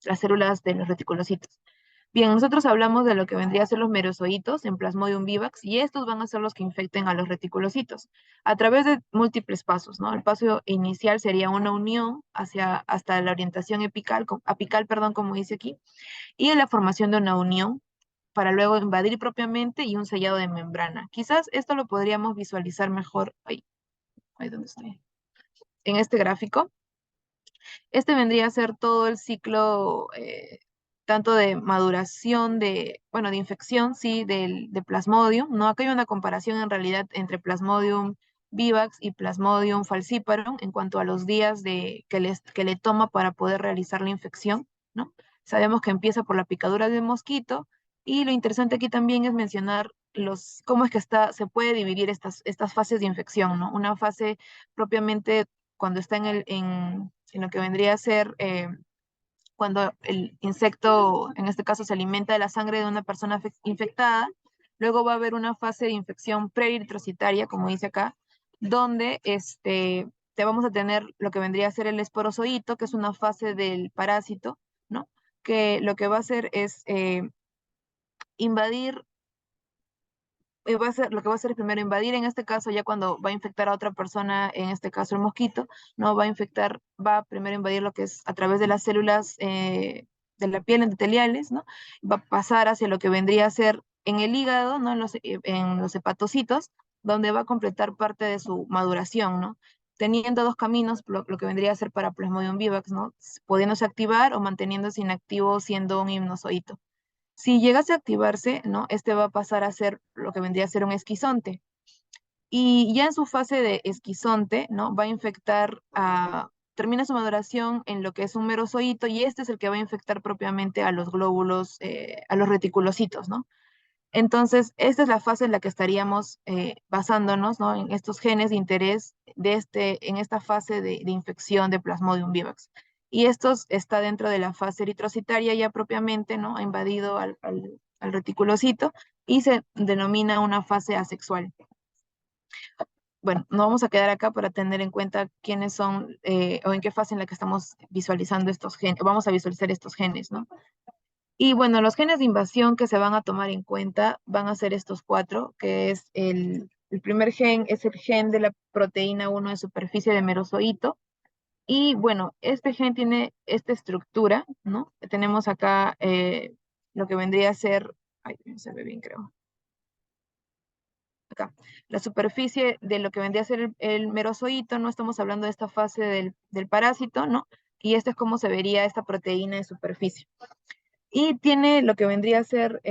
las células de los reticulocitos. Bien, nosotros hablamos de lo que vendría a ser los merozoitos en Plasmodium vivax y estos van a ser los que infecten a los reticulocitos a través de múltiples pasos, ¿no? El paso inicial sería una unión hasta la orientación apical, perdón, como dice aquí, y la formación de una unión para luego invadir propiamente y un sellado de membrana. Quizás esto lo podríamos visualizar mejor, ahí donde estoy, en este gráfico. Este vendría a ser todo el ciclo, tanto de maduración, bueno, de infección, sí, de Plasmodium, ¿no? Acá hay una comparación en realidad entre Plasmodium vivax y Plasmodium falciparum en cuanto a los días que le toma para poder realizar la infección, ¿no? Sabemos que empieza por la picadura del mosquito y lo interesante aquí también es mencionar cómo es que se puede dividir estas fases de infección, ¿no? Una fase propiamente cuando está en lo que vendría a ser cuando el insecto, en este caso, se alimenta de la sangre de una persona infectada. Luego va a haber una fase de infección preeritrocitaria, como dice acá, donde te vamos a tener lo que vendría a ser el esporozoito, que es una fase del parásito, ¿no? Que lo que va a hacer es invadir lo que va a hacer es primero invadir, en este caso ya cuando va a infectar a otra persona, en este caso el mosquito, no va a infectar, va a primero invadir lo que es a través de las células de la piel endoteliales, ¿no? Va a pasar hacia lo que vendría a ser en el hígado, ¿no? En los hepatocitos, donde va a completar parte de su maduración, ¿no? Teniendo dos caminos, lo que vendría a ser para Plasmodium vivax, ¿no? Pudiéndose activar o manteniéndose inactivo siendo un hipnozoito. Si llegase a activarse, ¿no? Este va a pasar a ser lo que vendría a ser un esquizonte. Y ya en su fase de esquizonte, ¿no? Va a infectar termina su maduración en lo que es un merozoito y este es el que va a infectar propiamente a los glóbulos, a los reticulocitos, ¿no? Entonces, esta es la fase en la que estaríamos basándonos, ¿no? En estos genes de interés en esta fase de infección de Plasmodium vivax. Y esto está dentro de la fase eritrocitaria ya propiamente, ¿no? Ha invadido al reticulocito y se denomina una fase asexual. Bueno, no vamos a quedar acá para tener en cuenta quiénes son o en qué fase en la que estamos visualizando estos genes, vamos a visualizar estos genes, ¿no? Y bueno, los genes de invasión que se van a tomar en cuenta van a ser estos cuatro, que es el primer gen es el gen de la proteína 1 de superficie de merozoito. Y bueno, este gen tiene esta estructura, ¿no? Tenemos acá lo que vendría a ser, ay, no se ve bien, creo. Acá, la superficie de lo que vendría a ser el merozoito, ¿no? Estamos hablando de esta fase del parásito, ¿no? Y esta es cómo se vería esta proteína de superficie. Y tiene lo que vendría a ser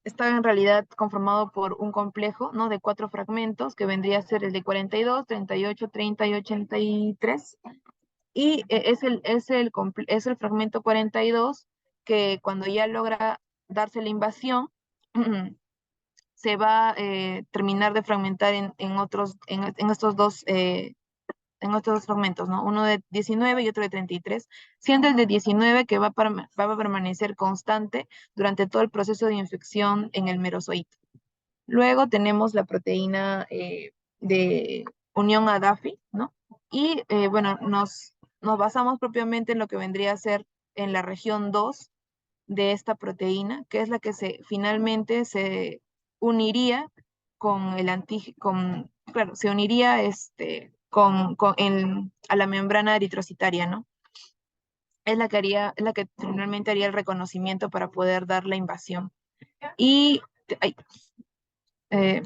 está en realidad conformado por un complejo, ¿no? De 4 fragmentos, que vendría a ser el de 42, 38, 30 y 83. Y es el fragmento 42 que cuando ya logra darse la invasión, se va a terminar de fragmentar en estos dos en estos dos fragmentos, ¿no? Uno de 19 y otro de 33, siendo el de 19 que va a permanecer constante durante todo el proceso de infección en el merozoito. Luego tenemos la proteína de unión a DAFI, ¿no? Y bueno, nos basamos propiamente en lo que vendría a ser en la región 2 de esta proteína, que es la que finalmente se uniría con el antígeno, claro, se uniría a la membrana eritrocitaria, ¿no? Es la que finalmente haría el reconocimiento para poder dar la invasión. Y, ay, eh,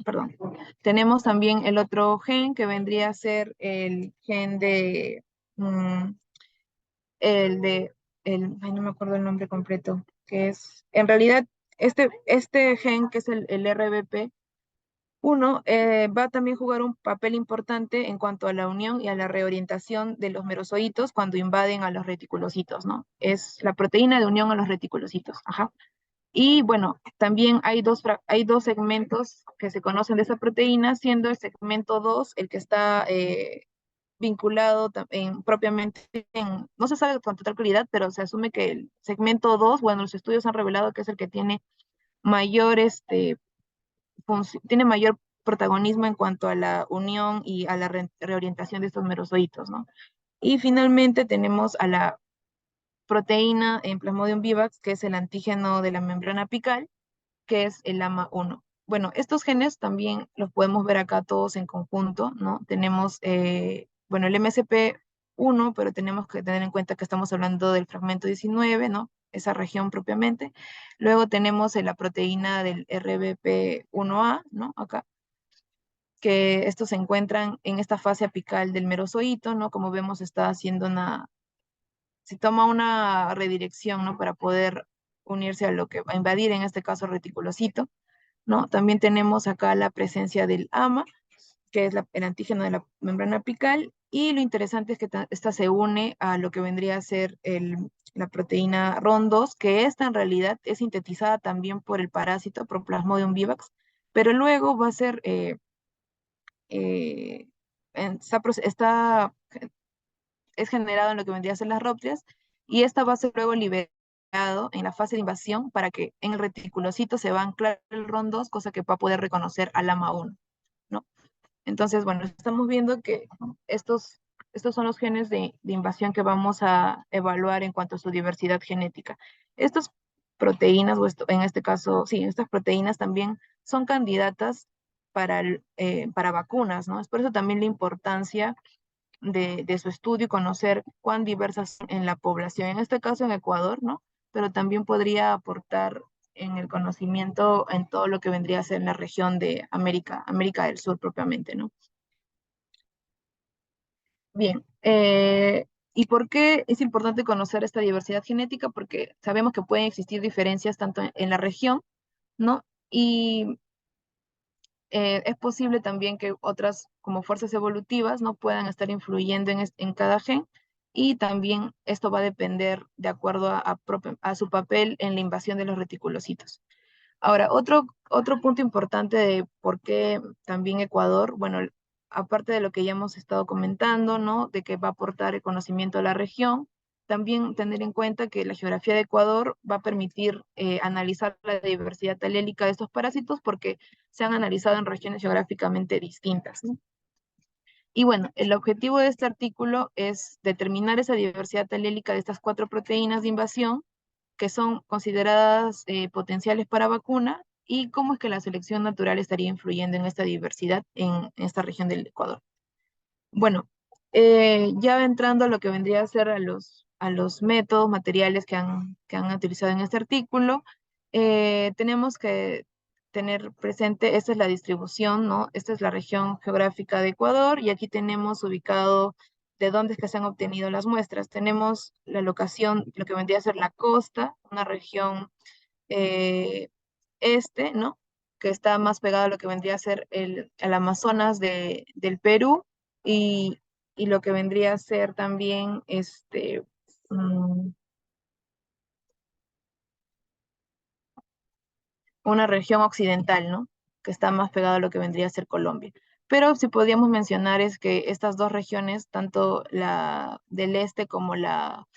perdón, tenemos también el otro gen que vendría a ser el gen mm, el de, ay, no me acuerdo el nombre completo, que es, en realidad, este gen que es el RBP1 va a también jugar un papel importante en cuanto a la unión y a la reorientación de los merozoitos cuando invaden a los reticulocitos, ¿no? Es la proteína de unión a los reticulocitos, ajá. Y bueno, también hay dos segmentos que se conocen de esa proteína, siendo el segmento 2 el que está vinculado propiamente no se sabe con total claridad, pero se asume que el segmento 2 bueno, los estudios han revelado que es el que tiene mayor, tiene mayor protagonismo en cuanto a la unión y a la reorientación de estos merozoitos, ¿no? Y finalmente tenemos a la proteína en Plasmodium vivax, que es el antígeno de la membrana apical, que es el AMA1. Bueno, estos genes también los podemos ver acá todos en conjunto, ¿no? Tenemos, bueno, el MSP1, pero tenemos que tener en cuenta que estamos hablando del fragmento 19, ¿no? Esa región propiamente. Luego tenemos la proteína del RBP1A, ¿no? Acá, que estos se encuentran en esta fase apical del merozoito, ¿no? Como vemos, está haciendo se toma una redirección, ¿no? Para poder unirse a lo que va a invadir, en este caso, reticulocito, ¿no? También tenemos acá la presencia del AMA, que es el antígeno de la membrana apical, y lo interesante es que esta se une a lo que vendría a ser la proteína RON2, que esta en realidad es sintetizada también por el parásito, por Plasmodium vivax, pero luego va a ser, eh, es generado en lo que vendría a ser las rópteas, y esta va a ser luego liberado en la fase de invasión para que en el reticulocito se va a anclar el RON2, cosa que va a poder reconocer al AMA1, ¿no? Entonces, bueno, estamos viendo que estos son los genes de invasión que vamos a evaluar en cuanto a su diversidad genética. Estas proteínas, en este caso, sí, estas proteínas también son candidatas para vacunas, ¿no? Es por eso también la importancia de su estudio y conocer cuán diversas son en la población, en este caso en Ecuador, ¿no? Pero también podría aportar en el conocimiento en todo lo que vendría a ser la región de América del Sur propiamente, ¿no? Bien, ¿y por qué es importante conocer esta diversidad genética? Porque sabemos que pueden existir diferencias tanto en la región, ¿no? Y es posible también que otras como fuerzas evolutivas no puedan estar influyendo en cada gen, y también esto va a depender de acuerdo a su papel en la invasión de los reticulocitos. Ahora, otro punto importante de por qué también Ecuador, bueno, aparte de lo que ya hemos estado comentando, ¿no? De que va a aportar el conocimiento a la región, también tener en cuenta que la geografía de Ecuador va a permitir analizar la diversidad alélica de estos parásitos, porque se han analizado en regiones geográficamente distintas, ¿no? Y bueno, el objetivo de este artículo es determinar esa diversidad alélica de estas cuatro proteínas de invasión que son consideradas potenciales para vacuna, y cómo es que la selección natural estaría influyendo en esta diversidad en esta región del Ecuador. Bueno, ya entrando a lo que vendría a ser a los métodos materiales que han utilizado en este artículo, tenemos que tener presente, esta es la distribución, ¿no? Esta es la región geográfica de Ecuador, y aquí tenemos ubicado de dónde es que se han obtenido las muestras. Tenemos la locación, lo que vendría a ser la costa, una región eh, ¿no? Que está más pegado a lo que vendría a ser el Amazonas del Perú, y, y lo que vendría a ser también mm, una región occidental, ¿no? Que está más pegado a lo que vendría a ser Colombia. Pero si podríamos mencionar es que estas dos regiones, tanto la del este como la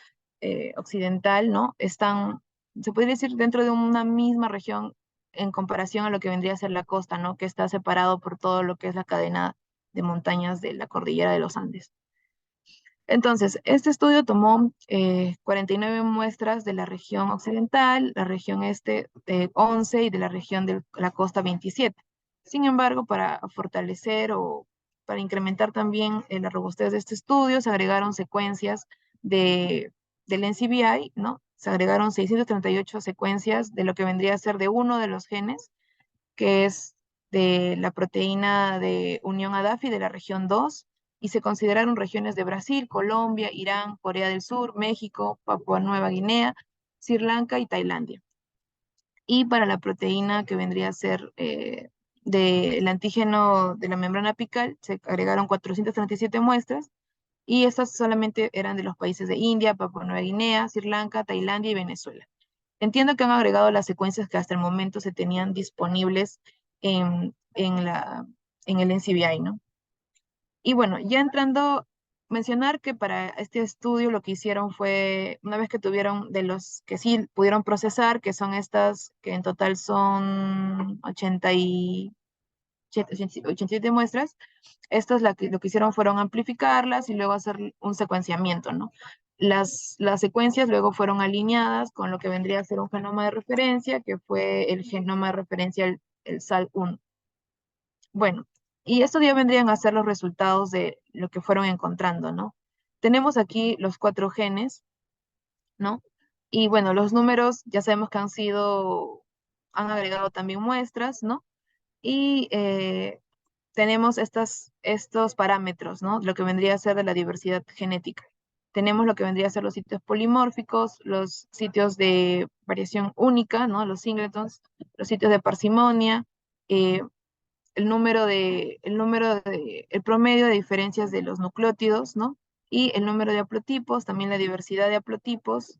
occidental, ¿no? Están, se podría decir, dentro de una misma región en comparación a lo que vendría a ser la costa, ¿no? Que está separado por todo lo que es la cadena de montañas de la cordillera de los Andes. Entonces, este estudio tomó 49 muestras de la región occidental, la región este 11, y de la región de la costa 27. Sin embargo, para fortalecer o para incrementar también la robustez de este estudio, se agregaron secuencias de, del NCBI, ¿no? Se agregaron 638 secuencias de lo que vendría a ser de uno de los genes, que es de la proteína de unión ADAFI de la región 2, y se consideraron regiones de Brasil, Colombia, Irán, Corea del Sur, México, Papua Nueva Guinea, Sri Lanka y Tailandia. Y para la proteína que vendría a ser del antígeno de la membrana apical, se agregaron 437 muestras, y estas solamente eran de los países de India, Papua Nueva Guinea, Sri Lanka, Tailandia y Venezuela. Entiendo que han agregado las secuencias que hasta el momento se tenían disponibles en el NCBI, ¿no? Y bueno, ya entrando, mencionar que para este estudio lo que hicieron fue, una vez que tuvieron de los que sí pudieron procesar, que son estas, que en total son 87 muestras. Estas lo que hicieron fueron amplificarlas y luego hacer un secuenciamiento, ¿no? Las secuencias luego fueron alineadas con lo que vendría a ser un genoma de referencia, que fue el genoma de referencia, el SAL1. Bueno, y estos ya vendrían a ser los resultados de lo que fueron encontrando, ¿no? Tenemos aquí los 4 genes, ¿no? Y bueno, los números ya sabemos que han agregado también muestras, ¿no? Y tenemos estos parámetros, ¿no? Lo que vendría a ser de la diversidad genética. Tenemos lo que vendría a ser los sitios polimórficos, los sitios de variación única, ¿no? Los singletons, los sitios de parsimonia, eh, el promedio de diferencias de los nucleótidos, ¿no? Y el número de haplotipos, también la diversidad de haplotipos,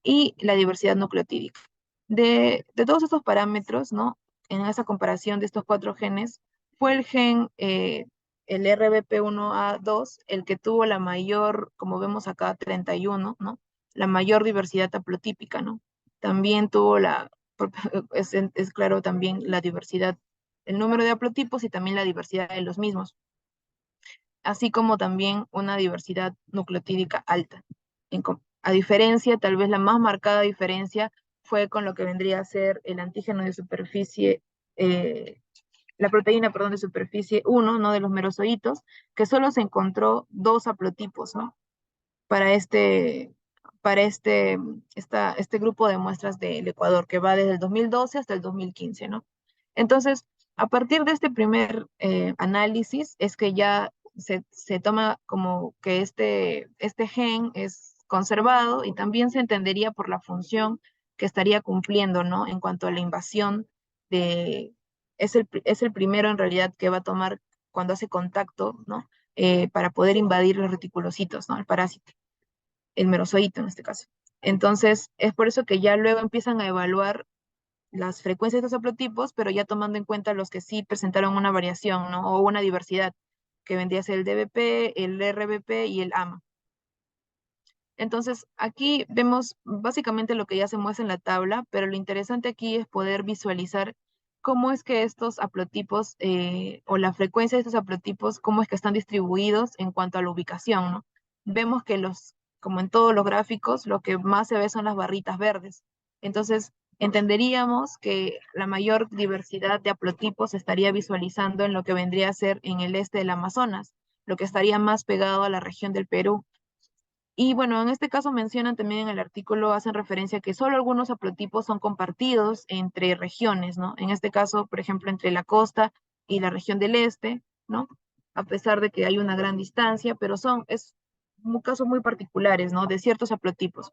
y la diversidad nucleotídica. De todos estos parámetros, ¿no? En esa comparación de estos 4 genes, fue el gen, el RBP1A2, el que tuvo la mayor, como vemos acá, 31, ¿no? La mayor diversidad haplotípica, ¿no? También tuvo es claro también la diversidad, el número de haplotipos y también la diversidad de los mismos, así como también una diversidad nucleotídica alta. A diferencia, tal vez la más marcada diferencia fue con lo que vendría a ser el antígeno de superficie, eh, la proteína, perdón, de superficie 1, ¿no? De los merozoitos, que solo se encontró 2 haplotipos, ¿no? Para este grupo de muestras del Ecuador, que va desde el 2012 hasta el 2015, ¿no? Entonces, a partir de este primer análisis, es que ya se toma como que este gen es conservado y también se entendería por la función que estaría cumpliendo, ¿no? En cuanto a la invasión de, es el primero en realidad que va a tomar cuando hace contacto, ¿no? Para poder invadir los reticulocitos, ¿no? El parásito, el merozoito en este caso. Entonces, es por eso que ya luego empiezan a evaluar las frecuencias de estos haplotipos, pero ya tomando en cuenta los que sí presentaron una variación, ¿no? O una diversidad, que vendría a ser el DBP, el RBP y el AMA. Entonces, aquí vemos básicamente lo que ya se muestra en la tabla, pero lo interesante aquí es poder visualizar cómo es que estos haplotipos o la frecuencia de estos haplotipos, cómo es que están distribuidos en cuanto a la ubicación, ¿no? Vemos que como en todos los gráficos, lo que más se ve son las barritas verdes. Entonces, entenderíamos que la mayor diversidad de haplotipos se estaría visualizando en lo que vendría a ser en el este del Amazonas, lo que estaría más pegado a la región del Perú. Y bueno, en este caso mencionan también en el artículo, hacen referencia a que solo algunos haplotipos son compartidos entre regiones, ¿no? En este caso, por ejemplo, entre la costa y la región del este, ¿no? A pesar de que hay una gran distancia, pero es casos muy particulares, ¿no? De ciertos haplotipos.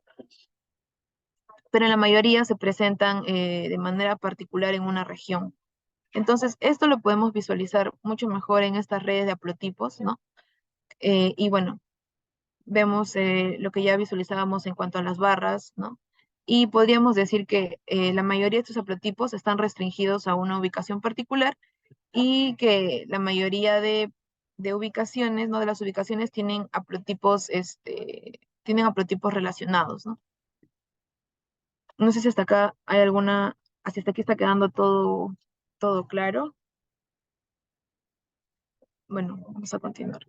Pero en la mayoría se presentan de manera particular en una región. Entonces, esto lo podemos visualizar mucho mejor en estas redes de haplotipos, ¿no? Y bueno, vemos lo que ya visualizábamos en cuanto a las barras, ¿no? Y podríamos decir que la mayoría de estos haplotipos están restringidos a una ubicación particular y que la mayoría de ubicaciones, ¿no? De las ubicaciones tienen haplotipos relacionados, ¿no? No sé si hasta acá hay hasta aquí está quedando todo claro. Bueno, vamos a continuar.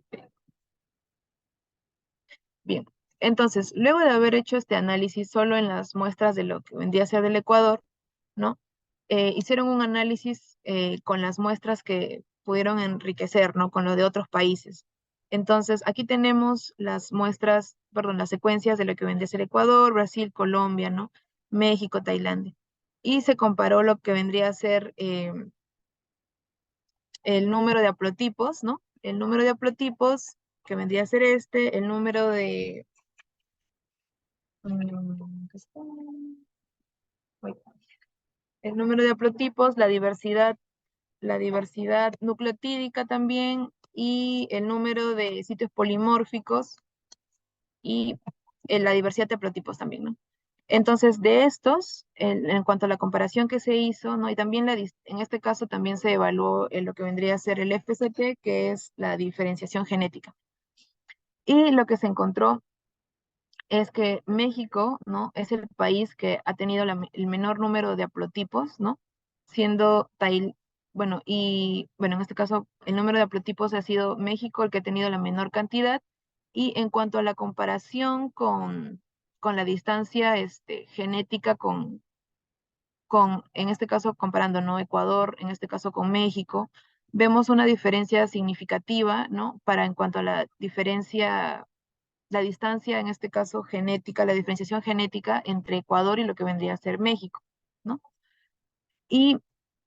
Bien, entonces, luego de haber hecho este análisis solo en las muestras de lo que vendría a ser del Ecuador, ¿no? Hicieron un análisis con las muestras que pudieron enriquecer, ¿no? Con lo de otros países. Entonces, aquí tenemos las secuencias de lo que vendría a ser Ecuador, Brasil, Colombia, ¿no? México, Tailandia. Y se comparó lo que vendría a ser el número de haplotipos, ¿no? El número de haplotipos que vendría a ser el número de ¿qué está? Uy. El número de haplotipos, la diversidad nucleotídica también, y el número de sitios polimórficos y la diversidad de haplotipos también, ¿no? Entonces, de estos, en cuanto a la comparación que se hizo, ¿no? Y también en este caso también se evaluó lo que vendría a ser el FCT, que es la diferenciación genética. Y lo que se encontró es que México, ¿no? Es el país que ha tenido el menor número de haplotipos, ¿no? Siendo bueno, y bueno, en este caso el número de haplotipos ha sido México el que ha tenido la menor cantidad. Y en cuanto a la comparación con la distancia genética en este caso comparando, ¿no? Ecuador, en este caso con México, vemos una diferencia significativa, ¿no? Para en cuanto a la diferencia, la distancia, en este caso genética, la diferenciación genética entre Ecuador y lo que vendría a ser México, ¿no? Y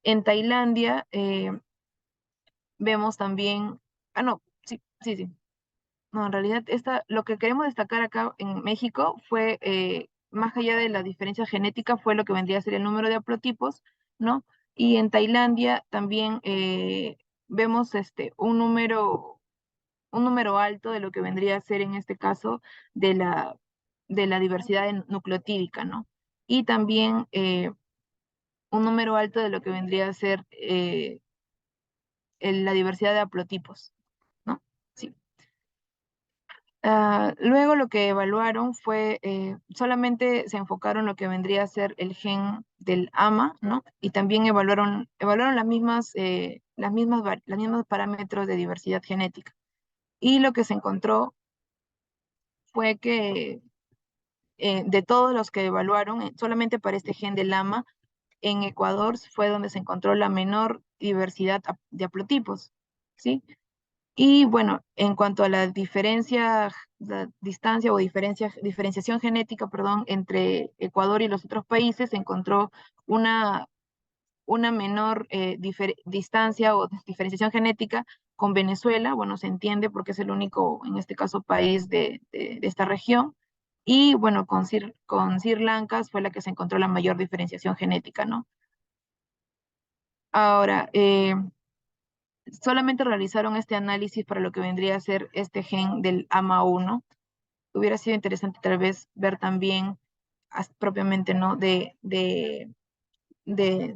en Tailandia vemos también, no, sí, sí, sí. No, en realidad lo que queremos destacar acá en México fue, más allá de la diferencia genética, fue lo que vendría a ser el número de haplotipos, ¿no? Y en Tailandia también vemos un número alto de lo que vendría a ser en este caso de la diversidad nucleotídica, ¿no? Y también un número alto de lo que vendría a ser la diversidad de haplotipos, ¿no? Sí. Luego lo que evaluaron fue, solamente se enfocaron en lo que vendría a ser el gen del AMA, ¿no? Y también evaluaron las mismas parámetros de diversidad genética. Y lo que se encontró fue que de todos los que evaluaron, solamente para este gen del AMA, en Ecuador fue donde se encontró la menor diversidad de haplotipos, ¿sí? Y bueno, en cuanto a la distancia o diferenciación genética, perdón, entre Ecuador y los otros países, se encontró una, una menor distancia o diferenciación genética con Venezuela. Bueno, se entiende porque es el único, en este caso, país de esta región. Y bueno, con Sri Lanka fue la que se encontró la mayor diferenciación genética, ¿no? Ahora, solamente realizaron este análisis para lo que vendría a ser este gen del AMA1. Hubiera sido interesante tal vez ver también propiamente, ¿no?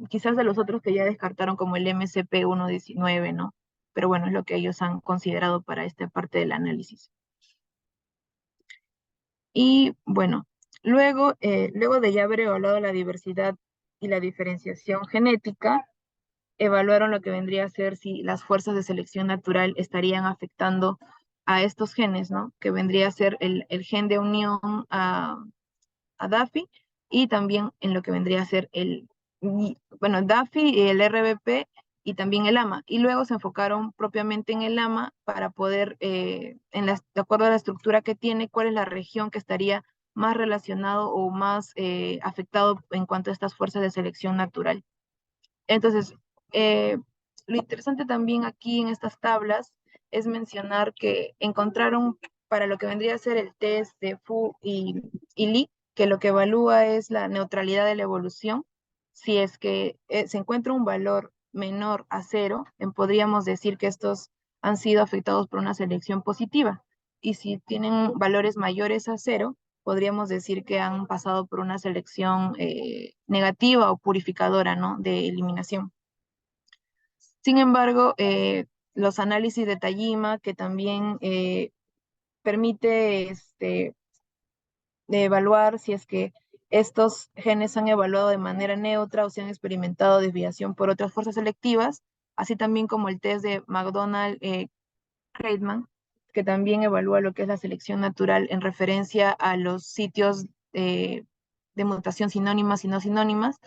Quizás de los otros que ya descartaron como el MCP119, ¿no? Pero bueno, es lo que ellos han considerado para esta parte del análisis. Y bueno, luego de ya haber evaluado la diversidad y la diferenciación genética, evaluaron lo que vendría a ser si las fuerzas de selección natural estarían afectando a estos genes, ¿no? Que vendría a ser el gen de unión a Daffy y también en lo que vendría a ser bueno, Daffy, el RBP y también el AMA. Y luego se enfocaron propiamente en el AMA para poder, de acuerdo a la estructura que tiene, cuál es la región que estaría más relacionado o más afectado en cuanto a estas fuerzas de selección natural. Entonces, eh, lo interesante también aquí en estas tablas es mencionar que encontraron para lo que vendría a ser el test de Fu y Li, que lo que evalúa es la neutralidad de la evolución. Si es que se encuentra un valor menor a cero, podríamos decir que estos han sido afectados por una selección positiva. Y si tienen valores mayores a cero, podríamos decir que han pasado por una selección negativa o purificadora, ¿no? De eliminación. Sin embargo, los análisis de Tajima, que también permite de evaluar si es que estos genes han evaluado de manera neutra o si han experimentado desviación por otras fuerzas selectivas, así también como el test de McDonald-Kreitman, que también evalúa lo que es la selección natural en referencia a los sitios de mutación sinónimas y no sinónimas,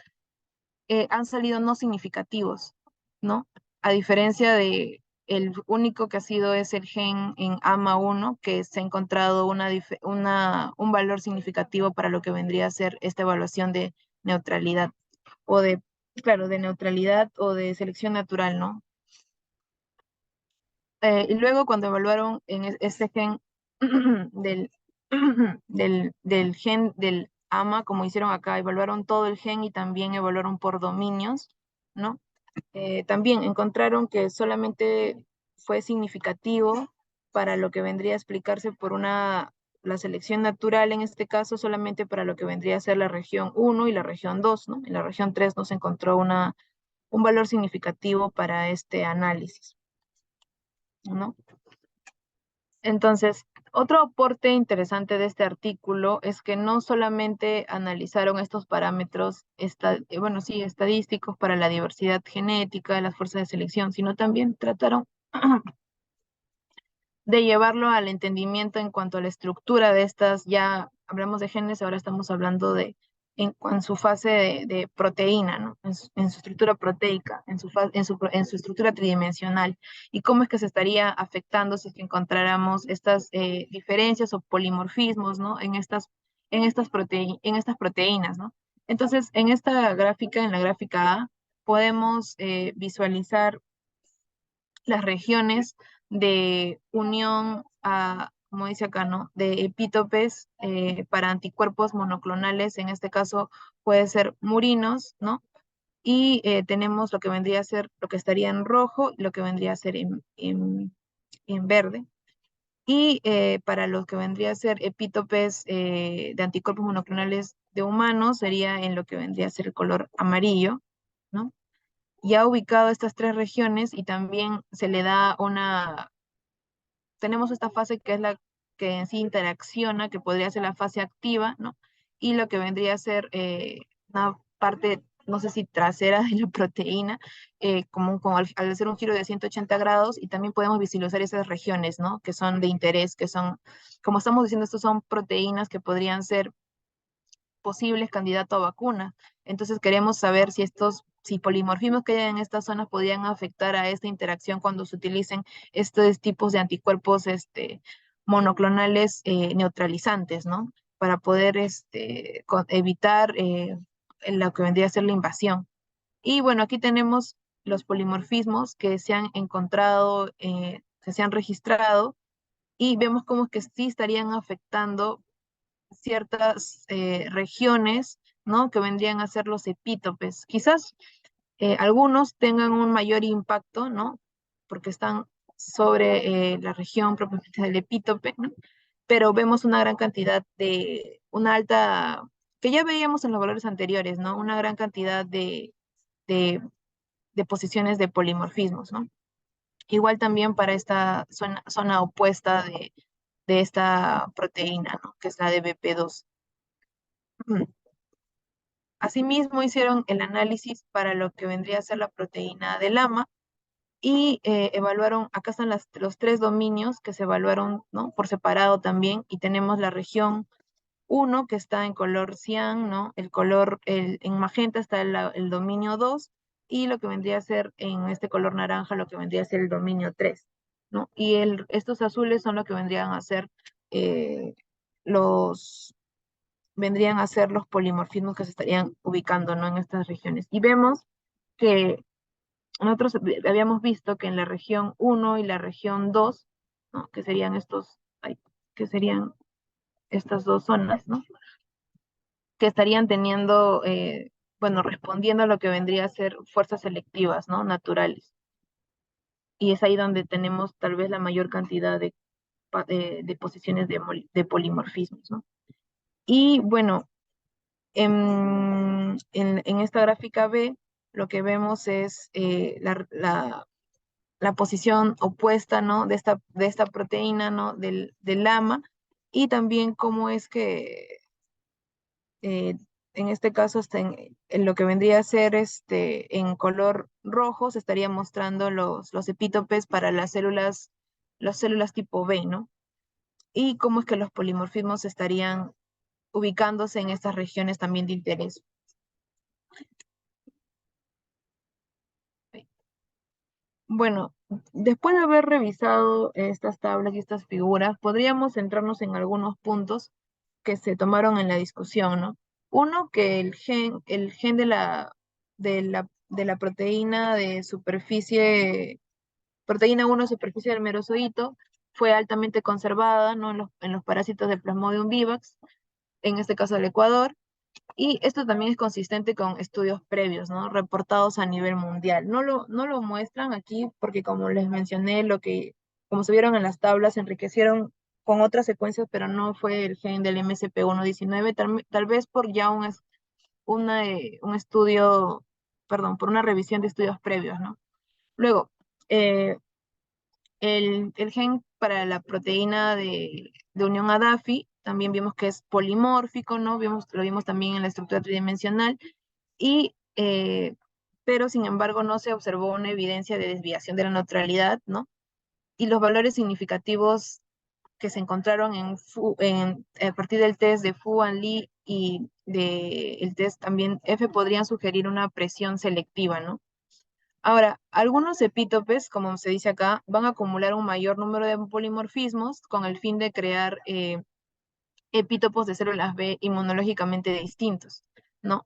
han salido no significativos, ¿no? A diferencia de el único que ha sido es el gen en AMA1, que se ha encontrado un valor significativo para lo que vendría a ser esta evaluación de neutralidad, o claro, de neutralidad o de selección natural, ¿no? Y luego cuando evaluaron en este gen del, del gen del AMA, como hicieron acá, evaluaron todo el gen y también evaluaron por dominios, ¿no? También encontraron que solamente fue significativo para lo que vendría a explicarse por la selección natural, en este caso solamente para lo que vendría a ser la región 1 y la región 2, ¿no? En la región 3 no se encontró un valor significativo para este análisis, ¿no? Entonces, Otro aporte interesante de este artículo es que no solamente analizaron estos parámetros, bueno, sí, estadísticos para la diversidad genética, las fuerzas de selección, sino también trataron de llevarlo al entendimiento en cuanto a la estructura de estas, ya hablamos de genes, ahora estamos hablando en su fase de proteína, ¿no? En su estructura proteica, en su estructura tridimensional, y cómo es que se estaría afectando si es que encontráramos estas diferencias o polimorfismos, ¿no? En estas proteínas, ¿no? Entonces, en esta gráfica, en la gráfica A, podemos visualizar las regiones de unión como dice acá, ¿no? De epítopes para anticuerpos monoclonales, en este caso puede ser murinos, ¿no? Y tenemos lo que vendría a ser, lo que estaría en rojo y lo que vendría a ser en verde. Y para lo que vendría a ser epítopes de anticuerpos monoclonales de humanos, sería en lo que vendría a ser el color amarillo, ¿no? Ya ha ubicado estas tres regiones y también se le da tenemos esta fase que es la que en sí interacciona, que podría ser la fase activa, ¿no? Y lo que vendría a ser una parte, no sé si trasera de la proteína, como al hacer un giro de 180 grados, y también podemos visualizar esas regiones, ¿no? Que son de interés, que son, como estamos diciendo, estos son proteínas que podrían ser posibles candidatos a vacuna. Entonces queremos saber si polimorfismos que hay en estas zonas podrían afectar a esta interacción cuando se utilicen estos tipos de anticuerpos monoclonales neutralizantes, ¿no? Para poder evitar lo que vendría a ser la invasión. Y bueno, aquí tenemos los polimorfismos que se han encontrado, que se han registrado, y vemos cómo es que sí estarían afectando ciertas regiones, ¿no? Que vendrían a ser los epítopes. Quizás algunos tengan un mayor impacto, ¿no? Porque están sobre la región propiamente del epítope, ¿no? Pero vemos una gran cantidad una alta, que ya veíamos en los valores anteriores, ¿no? Una gran cantidad de, de posiciones de polimorfismos, ¿no? Igual también para esta zona opuesta de esta proteína, ¿no? Que es la de BP2. Asimismo, hicieron el análisis para lo que vendría a ser la proteína de lama y evaluaron, acá están los tres dominios que se evaluaron, ¿no? Por separado también, y tenemos la región 1 que está en color cian, ¿no? En magenta está el dominio 2, y lo que vendría a ser en este color naranja, lo que vendría a ser el dominio 3, ¿no? Y estos azules son lo que vendrían a ser eh, los vendrían a ser los polimorfismos que se estarían ubicando, ¿no? En estas regiones. Y vemos que nosotros habíamos visto que en la región 1 y la región 2, ¿no? Que serían que serían estas dos zonas, ¿no? Que estarían teniendo, bueno, respondiendo a lo que vendría a ser fuerzas selectivas, ¿no? Naturales. Y es ahí donde tenemos tal vez la mayor cantidad de posiciones de polimorfismos, ¿no? Y bueno, en esta gráfica B, lo que vemos es la posición opuesta, ¿no? De esta proteína, ¿no? Del lama, y también cómo es que, eh, en este caso, en lo que vendría a ser en color rojo, se estaría mostrando los epítopes para las células tipo B, ¿no? Y cómo es que los polimorfismos estarían ubicándose en estas regiones también de interés. Bueno, después de haber revisado estas tablas y estas figuras, podríamos centrarnos en algunos puntos que se tomaron en la discusión, ¿no? Uno, que el gen de la proteína de superficie, proteína 1 de superficie del merozoito, fue altamente conservada, ¿no? En los parásitos del Plasmodium vivax, en este caso del Ecuador, y esto también es consistente con estudios previos, ¿no? Reportados a nivel mundial. No lo muestran aquí porque, como les mencioné, como se vieron en las tablas, se enriquecieron con otras secuencias, pero no fue el gen del MSP119, tal vez por ya un estudio, perdón, por una revisión de estudios previos, ¿no? Luego, el gen para la proteína de unión a Daffy, también vimos que es polimórfico, ¿no? Lo vimos también en la estructura tridimensional, y, pero sin embargo no se observó una evidencia de desviación de la neutralidad, ¿no? Y los valores significativos que se encontraron a partir del test de Fu and Lee y del test también F podrían sugerir una presión selectiva, ¿no? Ahora, algunos epítopes, como se dice acá, van a acumular un mayor número de polimorfismos con el fin de crear epítopos de células B inmunológicamente distintos, ¿no?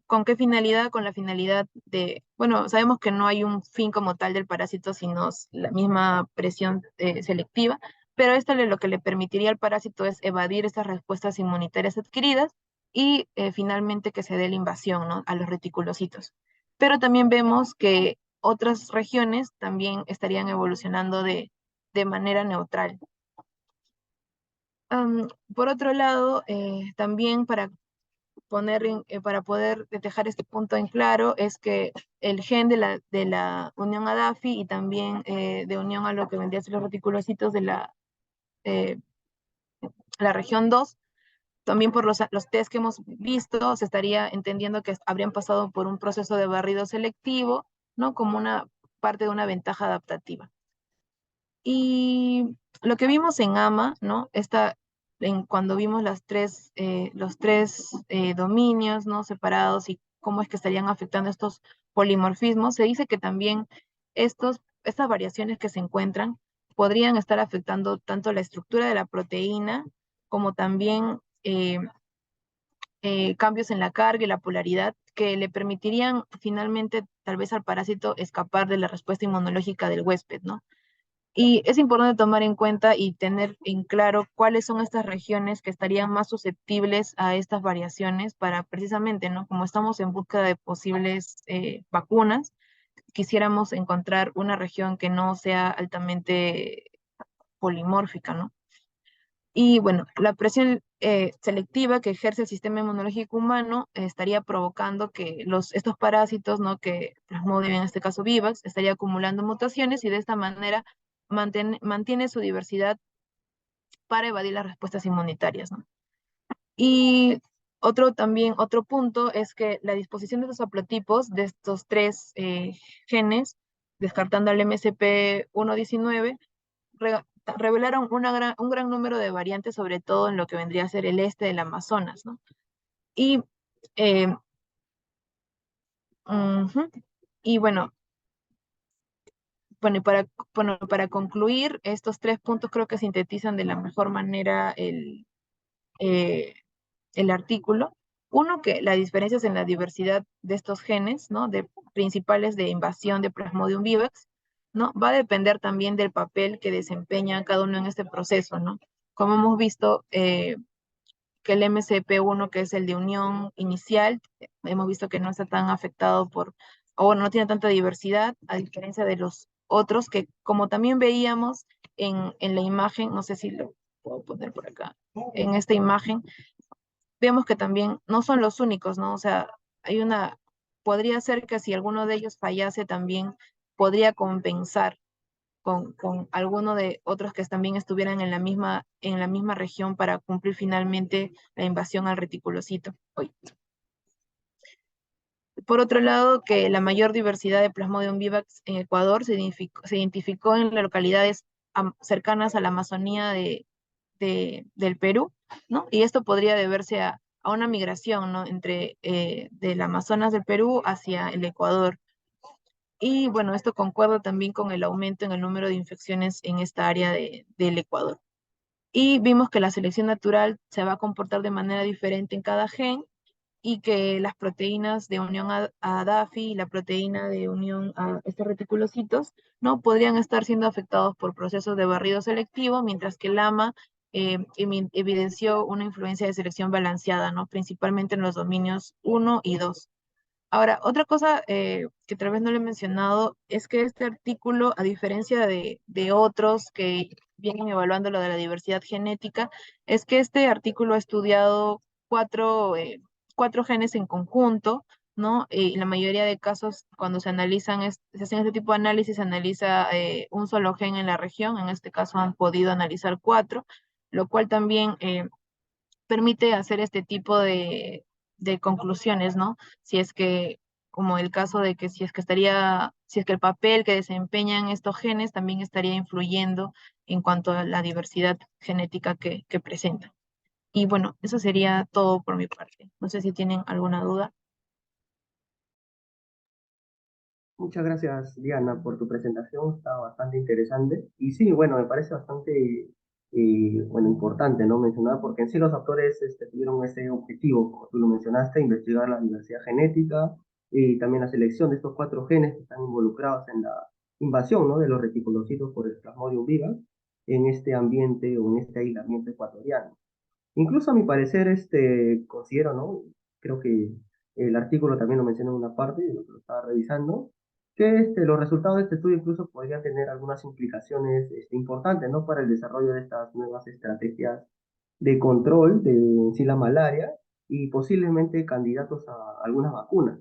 ¿Con qué finalidad? Con la finalidad de, bueno, sabemos que no hay un fin como tal del parásito, sino la misma presión selectiva, pero esto lo que le permitiría al parásito es evadir estas respuestas inmunitarias adquiridas y finalmente que se dé la invasión, ¿no? A los reticulocitos. Pero también vemos que otras regiones también estarían evolucionando de manera neutral. Por otro lado, también para poder dejar este punto en claro, es que el gen de la unión a Daffy y también de unión a lo que vendría a ser los reticulocitos de la región 2, también por los test que hemos visto, se estaría entendiendo que habrían pasado por un proceso de barrido selectivo, ¿no? Como una parte de una ventaja adaptativa. Y lo que vimos en AMA, ¿no? Cuando vimos los tres dominios, ¿no? Separados y cómo es que estarían afectando estos polimorfismos, se dice que también estas variaciones que se encuentran podrían estar afectando tanto la estructura de la proteína como también cambios en la carga y la polaridad que le permitirían finalmente tal vez al parásito escapar de la respuesta inmunológica del huésped, ¿no? Y es importante tomar en cuenta y tener en claro cuáles son estas regiones que estarían más susceptibles a estas variaciones para precisamente, ¿no? Como estamos en busca de posibles vacunas, quisiéramos encontrar una región que no sea altamente polimórfica, ¿no? Y bueno, la presión selectiva que ejerce el sistema inmunológico humano estaría provocando que estos parásitos, ¿no? Que Plasmodium, en este caso vivax, estaría acumulando mutaciones y de esta manera mantiene su diversidad para evadir las respuestas inmunitarias, ¿no? Y otro punto es que la disposición de los haplotipos de estos tres genes, descartando al MSP119, revelaron un gran número de variantes, sobre todo en lo que vendría a ser el este del Amazonas, ¿no? Y, eh, ujú, y para concluir, estos tres puntos creo que sintetizan de la mejor manera eh, el artículo. Uno, que las diferencias en la diversidad de estos genes, ¿no? Principales de invasión de Plasmodium vivax, ¿no? Va a depender también del papel que desempeña cada uno en este proceso, ¿no? Como hemos visto, que el MCP1, que es el de unión inicial, hemos visto que no está tan afectado o bueno, no tiene tanta diversidad, a diferencia de los otros, que como también veíamos en la imagen, no sé si lo puedo poner por acá, en esta imagen, vemos que también no son los únicos, ¿no? O sea, podría ser que si alguno de ellos fallase también podría compensar con alguno de otros que también estuvieran en la misma región para cumplir finalmente la invasión al reticulocito. Por otro lado, que la mayor diversidad de Plasmodium vivax en Ecuador se identificó en las localidades cercanas a la Amazonía del Perú, ¿no? Y esto podría deberse a una migración, ¿no? Del Amazonas del Perú hacia el Ecuador. Y bueno, esto concuerda también con el aumento en el número de infecciones en esta área del Ecuador. Y vimos que la selección natural se va a comportar de manera diferente en cada gen y que las proteínas de unión a Daffy y la proteína de unión a estos reticulocitos, ¿no? Podrían estar siendo afectados por procesos de barrido selectivo, mientras que el AMA evidenció una influencia de selección balanceada, ¿no? Principalmente en los dominios 1 y 2. Ahora, otra cosa que tal vez no le he mencionado es que este artículo, a diferencia de otros que vienen evaluando lo de la diversidad genética, es que este artículo ha estudiado cuatro genes en conjunto, ¿no? Y en la mayoría de casos, cuando se hacen este tipo de análisis, se analiza un solo gen en la región, en este caso han podido analizar cuatro, lo cual también permite hacer este tipo de conclusiones, ¿no? Si es que, como el caso de que si es que el papel que desempeñan estos genes también estaría influyendo en cuanto a la diversidad genética que presentan. Y bueno, eso sería todo por mi parte. No sé si tienen alguna duda. Muchas gracias, Diana, por tu presentación. Está bastante interesante. Y sí, bueno, me parece bastante, bueno, importante, ¿no? Mencionar, porque en sí los autores tuvieron ese objetivo, como tú lo mencionaste, investigar la diversidad genética y también la selección de estos cuatro genes que están involucrados en la invasión, ¿no? De los reticulocitos por el Plasmodium vivax en este ambiente o en este aislamiento ecuatoriano. Incluso a mi parecer, considero, ¿no? Creo que el artículo también lo menciona en una parte, de lo que lo estaba revisando, que los resultados de este estudio incluso podrían tener algunas implicaciones importantes, ¿no? Para el desarrollo de estas nuevas estrategias de control de en sí la malaria y posiblemente candidatos a algunas vacunas.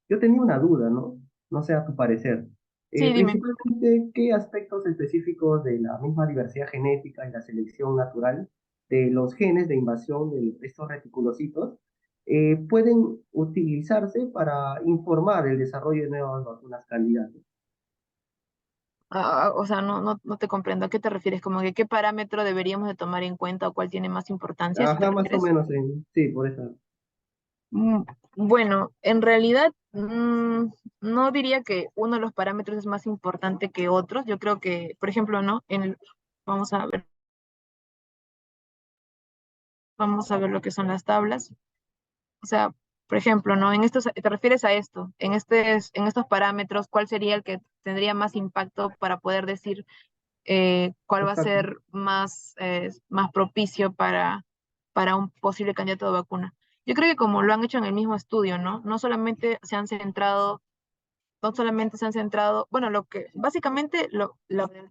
Yo tenía una duda, ¿no? No sé a tu parecer. Sí, dime. Principalmente, ¿qué aspectos específicos de la misma diversidad genética y la selección natural de los genes de invasión de estos reticulocitos pueden utilizarse para informar el desarrollo de nuevas vacunas candidatas? O sea, no te comprendo. ¿A qué te refieres? Como que qué parámetro deberíamos de tomar en cuenta o cuál tiene más importancia, ¿si te Ajá, más o refieres? menos, sí, por eso. Mm, Bueno, en realidad no diría que uno de los parámetros es más importante que otros. Yo creo que, por ejemplo, ¿no? Vamos a ver lo que son las tablas. O sea, por ejemplo, ¿no? ¿Te refieres a esto? En estos parámetros, ¿cuál sería el que tendría más impacto para poder decir cuál va a Exacto. ser más propicio para un posible candidato de vacuna? Yo creo que como lo han hecho en el mismo estudio, ¿no? No solamente se han centrado, bueno, básicamente los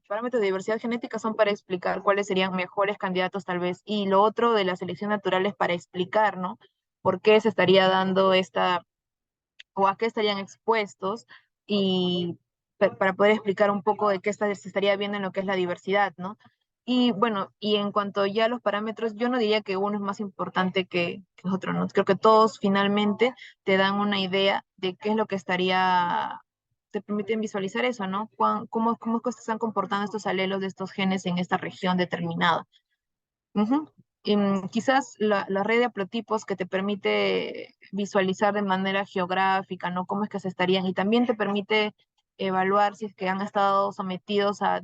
parámetros de diversidad genética son para explicar cuáles serían mejores candidatos tal vez, y lo otro de la selección natural es para explicar, ¿no? Por qué se estaría dando o a qué estarían expuestos, y para poder explicar un poco de se estaría viendo en lo que es la diversidad, ¿no? Y bueno, y en cuanto ya a los parámetros, yo no diría que uno es más importante que otro, ¿no? Creo que todos finalmente te dan una idea de qué es lo que te permiten visualizar eso, ¿no? Cómo es que se están comportando estos alelos de estos genes en esta región determinada. Ujú. Quizás la red de haplotipos que te permite visualizar de manera geográfica, ¿no? Cómo es que se estarían, y también te permite evaluar si es que han estado sometidos a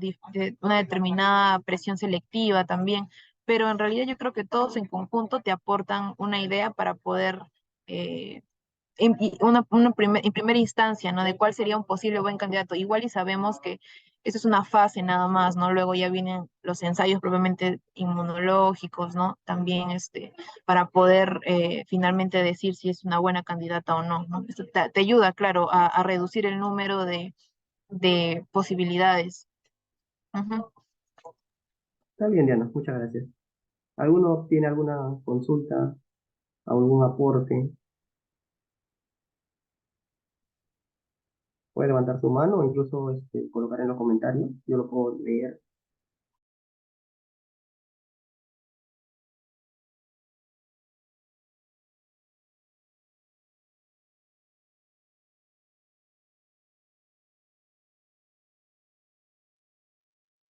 una determinada presión selectiva también, pero en realidad yo creo que todos en conjunto te aportan una idea para poder eh, en primera instancia, ¿no? De cuál sería un posible buen candidato. Igual y sabemos que eso es una fase nada más, ¿no? Luego ya vienen los ensayos propiamente inmunológicos, ¿no? También para poder finalmente decir si es una buena candidata o no, ¿no? Esto te ayuda, claro, a reducir el número de posibilidades. Ujú. Está bien, Diana, muchas gracias. ¿Alguno tiene alguna consulta, algún aporte? Puede levantar su mano o incluso colocar en los comentarios. Yo lo puedo leer.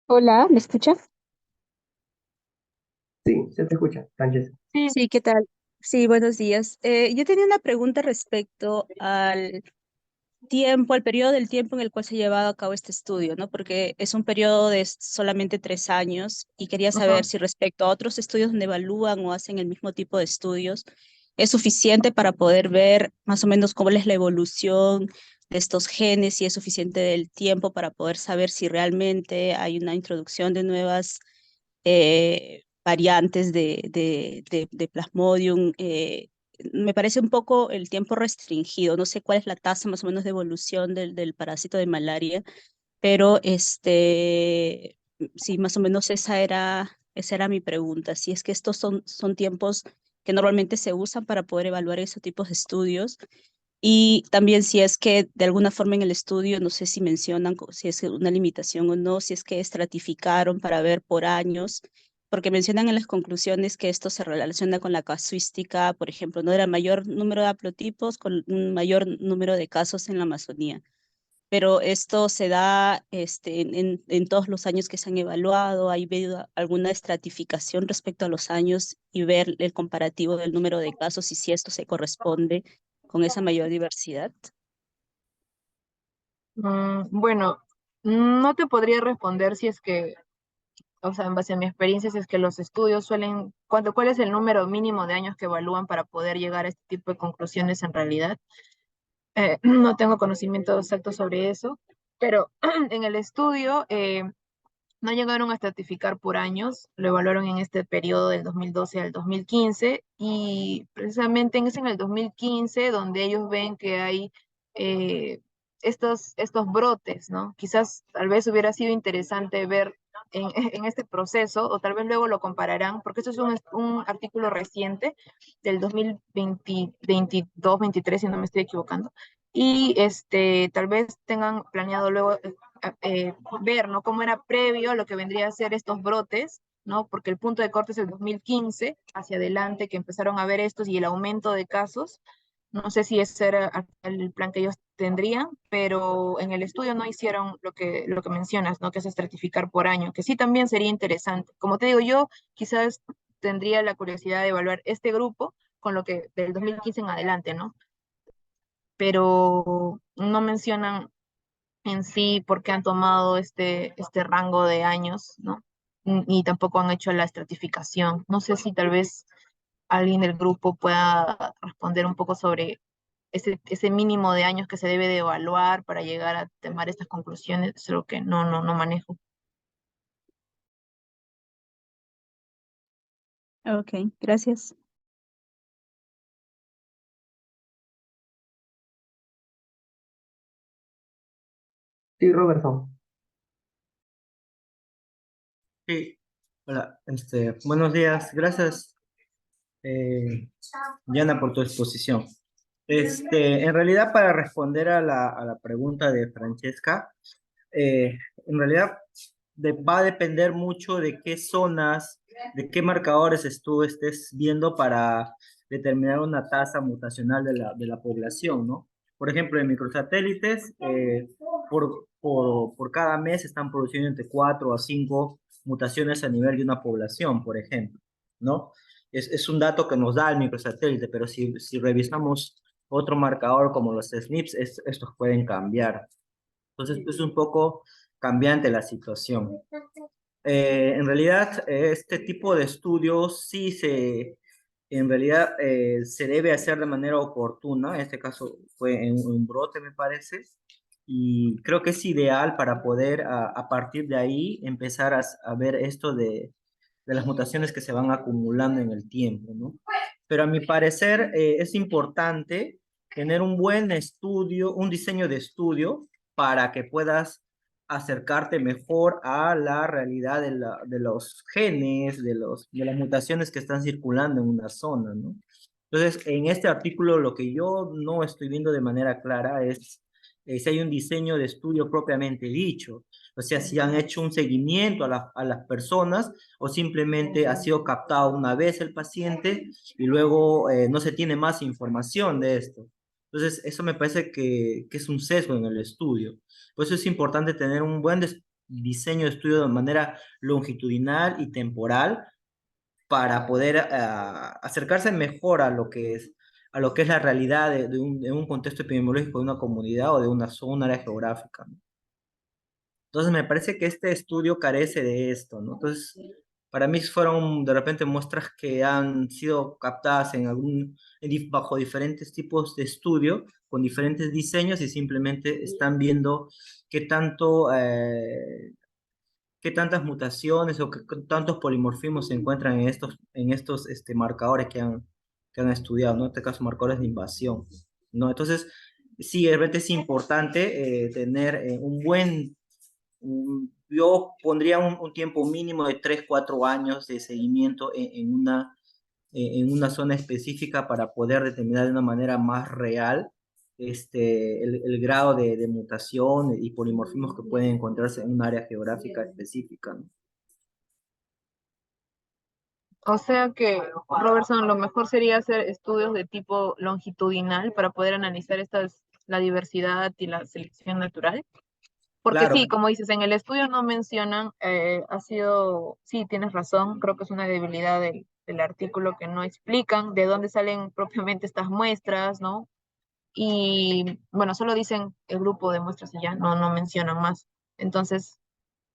Hola, ¿me escucha? Sí, se te escucha, Sánchez. Sí, Sí, ¿qué tal? Sí, buenos días. Yo tenía una pregunta respecto al tiempo, al periodo del tiempo en el cual se ha llevado a cabo este estudio, ¿no? Porque es un periodo de solamente 3 años y quería saber ajá. si respecto a otros estudios donde evalúan o hacen el mismo tipo de estudios, es suficiente para poder ver más o menos cómo es la evolución de estos genes y es suficiente el tiempo para poder saber si realmente hay una introducción de nuevas variantes de Plasmodium. Me parece un poco el tiempo restringido. No sé cuál es la tasa más o menos de evolución del parásito de malaria, pero sí, más o menos esa era mi pregunta. Si es que estos son tiempos que normalmente se usan para poder evaluar esos tipos de estudios. Y también si es que de alguna forma en el estudio, no sé si mencionan si es una limitación o no, si es que estratificaron para ver por años porque mencionan en las conclusiones que esto se relaciona con la casuística, por ejemplo, no era mayor número de haplotipos con un mayor número de casos en la Amazonía. Pero esto se da en todos los años que se han evaluado. ¿Hay habido alguna estratificación respecto a los años y ver el comparativo del número de casos y si esto se corresponde con esa mayor diversidad? Bueno, no te podría responder si es que, o sea, en base a mi experiencia, si es que los estudios suelen, ¿cuál es el número mínimo de años que evalúan para poder llegar a este tipo de conclusiones en realidad? No tengo conocimiento exacto sobre eso, pero en el estudio no llegaron a estratificar por años, lo evaluaron en este periodo del 2012 al 2015 y precisamente es en el 2015 donde ellos ven que hay eh, estos brotes, ¿no? Quizás tal vez hubiera sido interesante ver en este proceso, o tal vez luego lo compararán, porque esto es un artículo reciente del 2020, 22, 23, si no me estoy equivocando, y tal vez tengan planeado luego ver, ¿no? Cómo era previo a lo que vendría a ser estos brotes, ¿no? Porque el punto de corte es el 2015 hacia adelante que empezaron a ver estos y el aumento de casos. No sé si ese era el plan que ellos tendrían, pero en el estudio no hicieron lo que mencionas, ¿no? Que es estratificar por año, que sí también sería interesante. Como te digo, yo quizás tendría la curiosidad de evaluar este grupo con lo que del 2015 en adelante, ¿no? Pero no mencionan en sí por qué han tomado este rango de años, ¿no? Y tampoco han hecho la estratificación. No sé si tal vez alguien del grupo pueda responder un poco sobre ese mínimo de años que se debe de evaluar para llegar a tomar estas conclusiones, es lo que no manejo. Ok, gracias. Sí, Robertson. Sí, hola, buenos días, gracias, Diana, por tu exposición. En realidad, para responder a la pregunta de Francesca, en realidad va a depender mucho de qué zonas, de qué marcadores tú estés viendo para determinar una tasa mutacional de la población, ¿no? Por ejemplo, en microsatélites, por cada mes están produciendo entre 4 a 5 mutaciones a nivel de una población, por ejemplo, ¿no? Es un dato que nos da el microsatélite, pero si revisamos otro marcador como los SNPs, estos pueden cambiar. Entonces, es un poco cambiante la situación. En realidad, este tipo de estudios en realidad se debe hacer de manera oportuna. En este caso fue en un brote, me parece, y creo que es ideal para poder a partir de ahí empezar a ver esto de las mutaciones que se van acumulando en el tiempo, ¿no? Pero a mi parecer es importante tener un buen estudio, un diseño de estudio para que puedas acercarte mejor a la realidad de los genes, de las mutaciones que están circulando en una zona, ¿no? Entonces, en este artículo lo que yo no estoy viendo de manera clara es si hay un diseño de estudio propiamente dicho, o sea, si han hecho un seguimiento a las personas o simplemente ha sido captado una vez el paciente y luego no se tiene más información de esto. Entonces, eso me parece que es un sesgo en el estudio. Por eso es importante tener un buen diseño de estudio de manera longitudinal y temporal para poder acercarse mejor a lo que es la realidad de un contexto epidemiológico de una comunidad o de una zona, un área geográfica, ¿no? Entonces me parece que este estudio carece de esto, ¿no? Entonces, para mí fueron de repente muestras que han sido captadas bajo diferentes tipos de estudio, con diferentes diseños y simplemente están viendo qué tanto, qué tantas mutaciones o qué tantos polimorfismos se encuentran en estos marcadores que han estudiado, ¿no? En este caso, marcadores de invasión, ¿no? Entonces, sí, de repente es importante tener yo pondría un tiempo mínimo de 3 4 años de seguimiento en una zona específica para poder determinar de una manera más real el grado de mutación y polimorfismos que pueden encontrarse en un área geográfica específica, ¿no? O sea que, Robertson, lo mejor sería hacer estudios de tipo longitudinal para poder analizar la diversidad y la selección natural. Porque Claro, sí, como dices, en el estudio no mencionan, sí, tienes razón, creo que es una debilidad del artículo que no explican de dónde salen propiamente estas muestras, ¿no? Y bueno, solo dicen el grupo de muestras y ya, no mencionan más. Entonces,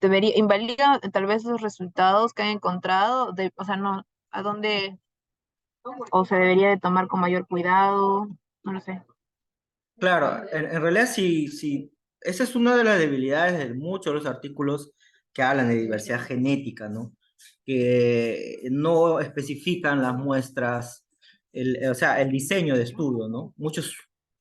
invalida tal vez los resultados que han encontrado, o sea, no, a dónde, o se debería de tomar con mayor cuidado, no lo sé. claro, en realidad sí, esa es una de las debilidades de muchos de los artículos que hablan de diversidad genética, ¿no? Que no especifican las muestras, o sea, el diseño de estudio, ¿no? Muchos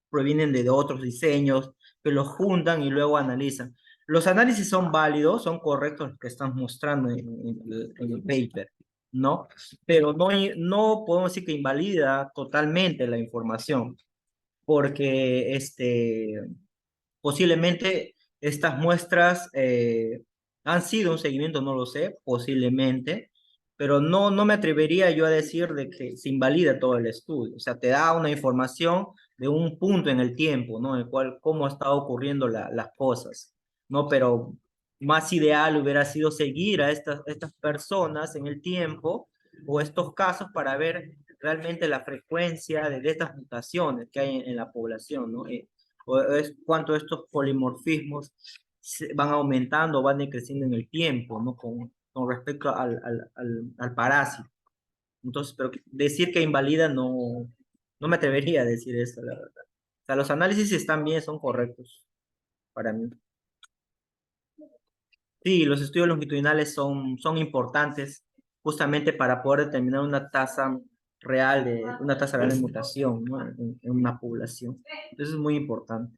provienen de otros diseños que los juntan y luego analizan. Los análisis son válidos, son correctos los que están mostrando en el paper, ¿no? Pero no podemos decir que invalida totalmente la información porque posiblemente estas muestras han sido un seguimiento, no lo sé, posiblemente, pero no me atrevería yo a decir de que se invalida todo el estudio, o sea, te da una información de un punto en el tiempo, ¿no? En el cual, cómo han estado ocurriendo las cosas, ¿no? Pero más ideal hubiera sido seguir a estas personas en el tiempo o estos casos para ver realmente la frecuencia de estas mutaciones que hay en la población, ¿no? O es cuánto estos polimorfismos van aumentando o van decreciendo en el tiempo, ¿no? Con respecto al parásito. Entonces, pero decir que invalida no me atrevería a decir eso, la verdad. O sea, los análisis están bien, son correctos para mí. Sí, los estudios longitudinales son importantes justamente para poder determinar una tasa real de mutación, ¿no? En una población. Eso es muy importante.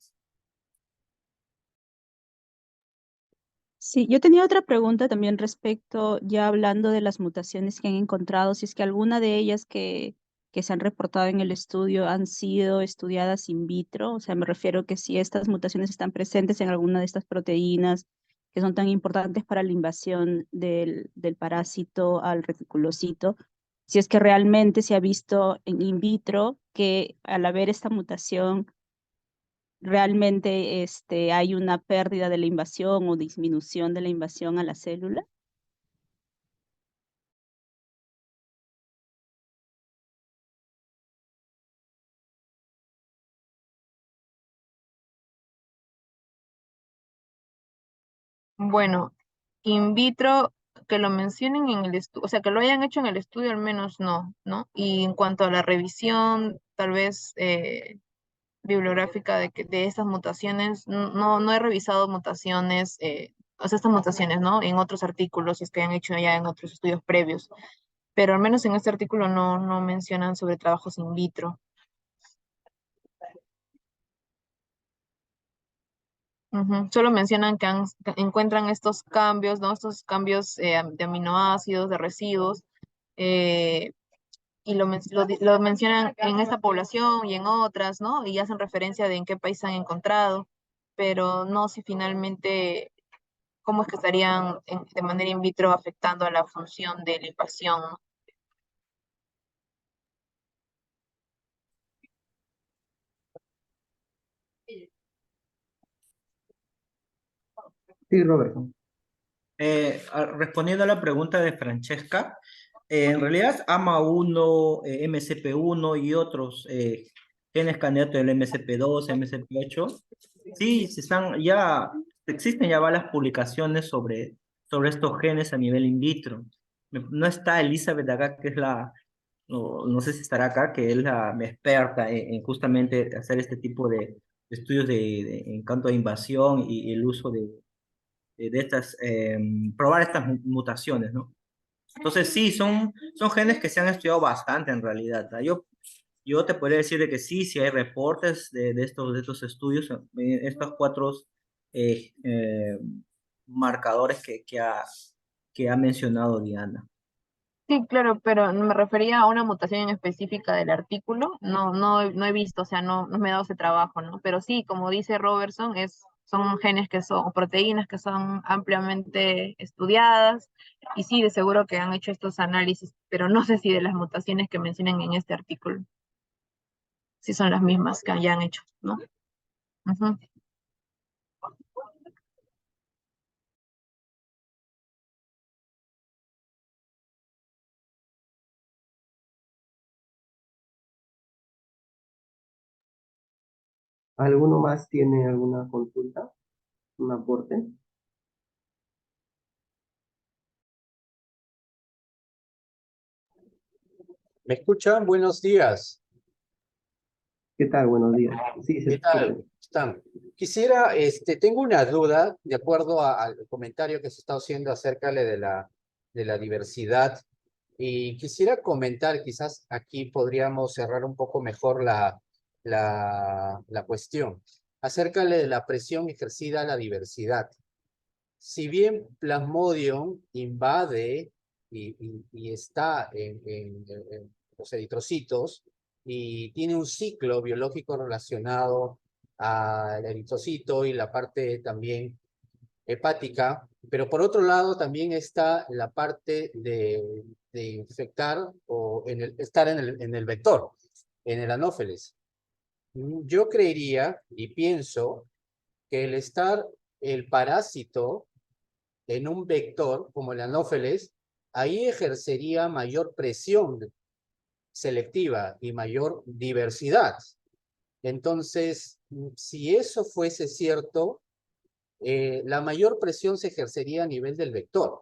Sí, yo tenía otra pregunta también respecto, ya hablando de las mutaciones que han encontrado, si es que alguna de ellas que se han reportado en el estudio han sido estudiadas in vitro, o sea, me refiero que si estas mutaciones están presentes en alguna de estas proteínas que son tan importantes para la invasión del parásito al reticulocito, si es que realmente se ha visto en in vitro que al haber esta mutación realmente hay una pérdida de la invasión o disminución de la invasión a la célula. Bueno, in vitro, que lo mencionen en el estudio, o sea, que lo hayan hecho en el estudio al menos no, ¿no? Y en cuanto a la revisión, tal vez bibliográfica de estas mutaciones, no he revisado mutaciones, o sea, estas mutaciones, ¿no? En otros artículos, si es que han hecho ya en otros estudios previos, pero al menos en este artículo no mencionan sobre trabajos in vitro. Ujú. Solo mencionan que encuentran estos cambios, ¿no? Estos cambios de aminoácidos, de residuos, eh, y lo mencionan en esta población y en otras, ¿no? Y hacen referencia de en qué país se han encontrado, pero no si finalmente cómo es que estarían de manera in vitro afectando a la función de la invasión, ¿no? Sí, Robertson. Respondiendo a la pregunta de Francesca, en realidad AMA1, MCP1 y otros genes candidatos del MCP2, MCP8, sí, existen ya varias publicaciones sobre estos genes a nivel in vitro. No está Elizabeth acá, que es no sé si estará acá, que es la experta en justamente hacer este tipo de estudios en cuanto a invasión y el uso probar estas mutaciones, ¿no? Entonces sí, son genes que se han estudiado bastante en realidad, ¿no? Yo te podría decir de que sí hay reportes de estos estudios, estos cuatro eh, eh, marcadores que ha mencionado Diana. Sí, claro, pero me refería a una mutación en específica del artículo. No he visto, o sea, no me he dado ese trabajo, ¿no? Pero sí, como dice Robertson, es Son genes que son, o proteínas que son ampliamente estudiadas, y sí, de seguro que han hecho estos análisis, pero no sé si de las mutaciones que mencionan en este artículo, si son las mismas que hayan hecho, ¿no? Ujú. ¿Alguno más tiene alguna consulta? ¿Un aporte? ¿Me escuchan? Buenos días. ¿Qué tal? Buenos días. Sí, se ¿Qué escucha. tal? ¿Están? Quisiera, tengo una duda, de acuerdo al comentario que se está haciendo acerca de la diversidad, y quisiera comentar, quizás aquí podríamos cerrar un poco mejor la cuestión, acerca de la presión ejercida a la diversidad. Si bien Plasmodium invade y está en los eritrocitos y tiene un ciclo biológico relacionado al eritrocito y la parte también hepática, pero por otro lado también está la parte de infectar o estar en el vector, en el anófeles. Yo creería y pienso que el parásito en un vector como el anófeles, ahí ejercería mayor presión selectiva y mayor diversidad. Entonces, si eso fuese cierto, la mayor presión se ejercería a nivel del vector.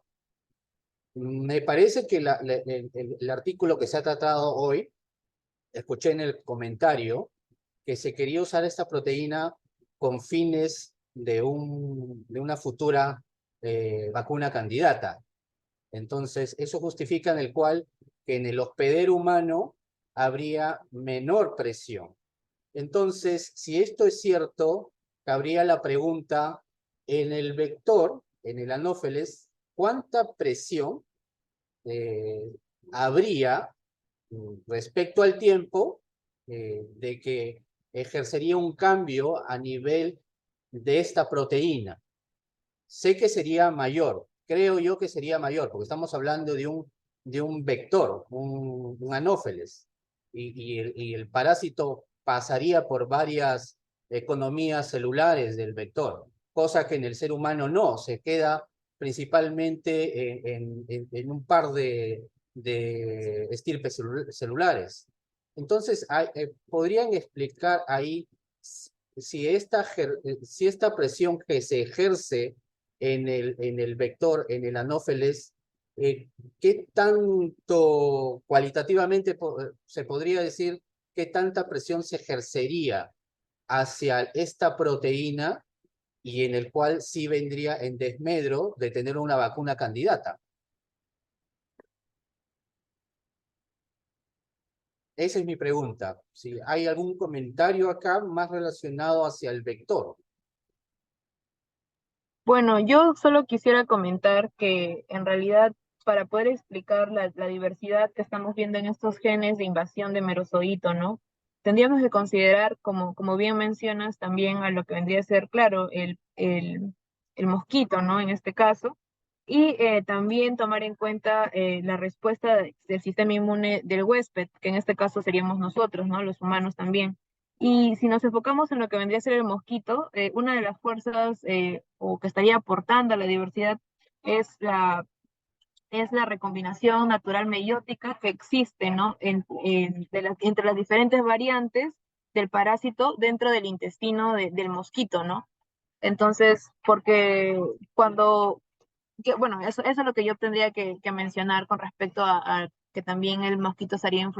Me parece que el artículo que se ha tratado hoy, escuché en el comentario que se quería usar esta proteína con fines de una futura vacuna candidata. Entonces, eso justifica en el cual que en el hospedero humano habría menor presión. Entonces, si esto es cierto, cabría la pregunta, en el vector, en el anófeles, ¿cuánta presión habría respecto al tiempo de que ejercería un cambio a nivel de esta proteína? Sé que sería mayor, creo yo que sería mayor, porque estamos hablando de un vector, un anófeles, y el parásito pasaría por varias economías celulares del vector, cosa que en el ser humano no, se queda principalmente en un par de estirpes celulares. Entonces, ¿podrían explicar ahí si esta presión que se ejerce en el vector, en el anófeles, qué tanto cualitativamente se podría decir qué tanta presión se ejercería hacia esta proteína y en el cual sí vendría en desmedro de tener una vacuna candidata? Esa es mi pregunta. Si hay algún comentario acá más relacionado hacia el vector. Bueno, yo solo quisiera comentar que en realidad para poder explicar la diversidad que estamos viendo en estos genes de invasión de merozoito, ¿no? Tendríamos que considerar, como bien mencionas, también a lo que vendría a ser, claro, el mosquito, ¿no? En este caso, y también tomar en cuenta la respuesta del sistema inmune del huésped, que en este caso seríamos nosotros, ¿no? Los humanos también. Y si nos enfocamos en lo que vendría a ser el mosquito, una de las fuerzas o que estaría aportando a la diversidad es la recombinación natural meiótica que existe, ¿no? Entre las diferentes variantes del parásito dentro del intestino del mosquito, ¿no? Entonces, porque cuando bueno, eso es lo que yo tendría que mencionar con respecto a que también el mosquito estaría, o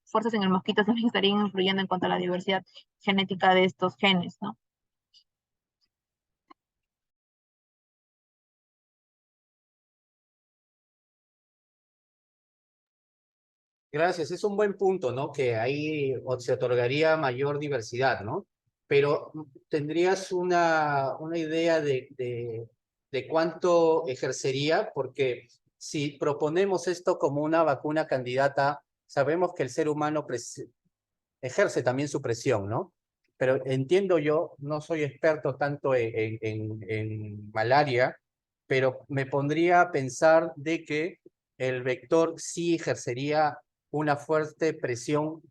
fuerzas en el mosquito también estarían influyendo en cuanto a la diversidad genética de estos genes, ¿no? Gracias, es un buen punto, ¿no? Que ahí se otorgaría mayor diversidad, ¿no? Pero ¿tendrías una idea de cuánto ejercería? Porque si proponemos esto como una vacuna candidata, sabemos que el ser humano ejerce también su presión, ¿no? pero entiendo yo, no soy experto tanto en malaria, pero me pondría a pensar de que el vector sí ejercería una fuerte presión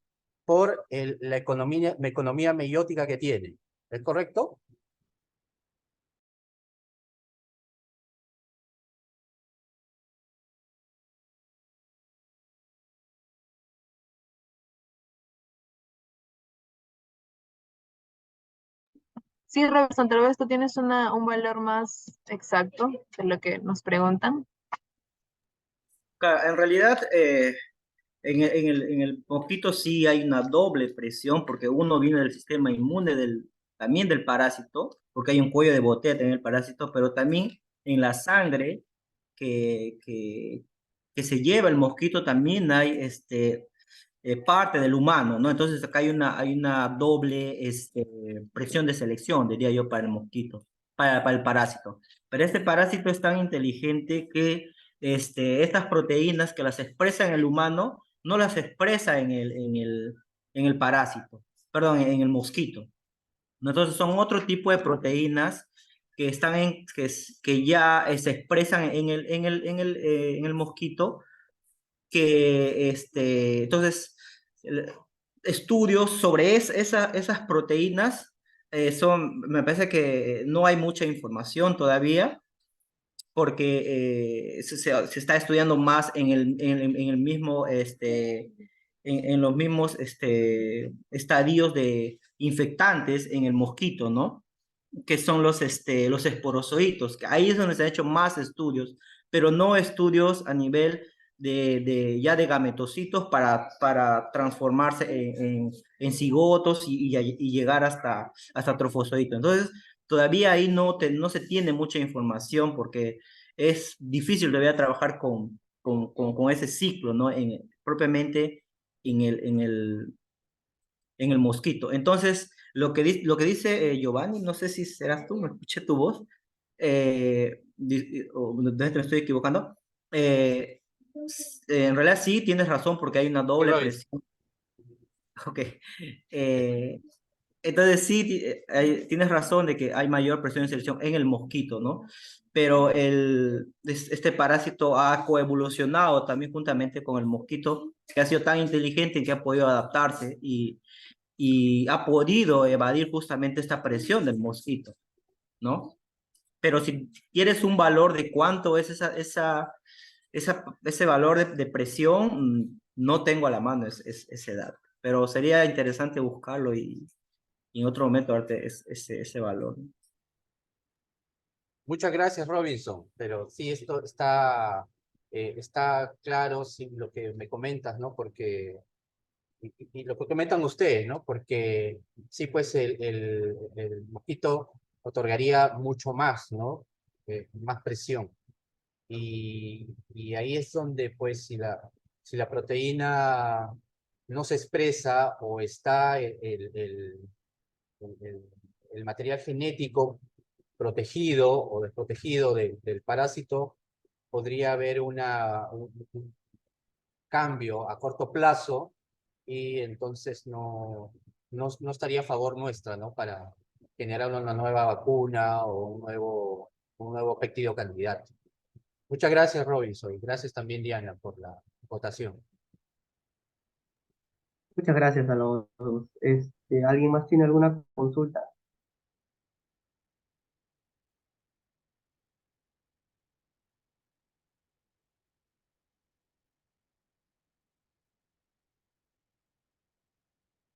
por la economía meiótica que tiene. ¿Es correcto? Sí, Robertson, tal vez tú tienes un valor más exacto de lo que nos preguntan. Claro, en realidad, en el mosquito sí hay una doble presión, porque uno viene del sistema inmune también del parásito, porque hay un cuello de botella en el parásito, pero también en la sangre que, que, que se lleva el mosquito también hay parte del humano, ¿no? Entonces acá hay una doble presión de selección, diría yo, para el mosquito, para el parásito. Pero este parásito es tan inteligente que estas proteínas que las expresa en el humano, no las expresa en el parásito, perdón, en el mosquito. ¿No? Entonces son otro tipo de proteínas que están que ya se expresan en el mosquito que entonces estudios sobre esas proteínas me parece que no hay mucha información todavía porque se está estudiando más en el mismo, en los mismos estadios de infectantes en el mosquito, ¿no? Que son los esporozoitos, que ahí es donde se han hecho más estudios, pero no estudios a nivel ya de gametocitos para transformarse en cigotos y llegar hasta trofozoitos. Entonces, todavía ahí no se tiene mucha información porque es difícil todavía trabajar con ese ciclo, ¿no? Propiamente en el mosquito. Entonces, lo que dice Giovanni, no sé si serás tú, me escuché tu voz, o no sé si me estoy equivocando. En realidad sí, tienes razón porque hay una doble Robinson. presión. Ok. Eh, entonces sí, tienes razón de que hay mayor presión de selección en el mosquito, ¿no? Pero este parásito ha coevolucionado también juntamente con el mosquito, que ha sido tan inteligente que ha podido adaptarse y ha podido evadir justamente esta presión del mosquito, ¿no? Pero si quieres un valor de cuánto es ese valor de presión, no tengo a la mano ese dato, pero sería interesante buscarlo y en otro momento darte ese valor. Muchas gracias, Robinson. Pero sí, esto está claro, sí, lo que me comentas, ¿no? Porque, y lo que comentan ustedes, ¿no? Porque sí, pues el mosquito otorgaría mucho más, ¿no? Más presión. Y ahí es donde, pues, si la proteína no se expresa o está el- el material genético protegido o desprotegido del parásito, podría haber un cambio a corto plazo y entonces no estaría a favor nuestra, ¿no? Para generar una nueva vacuna o un nuevo péptido candidato. Muchas gracias, Robinson, y gracias también, Diana, por la votación. Muchas gracias a los dos. ¿Alguien más tiene alguna consulta?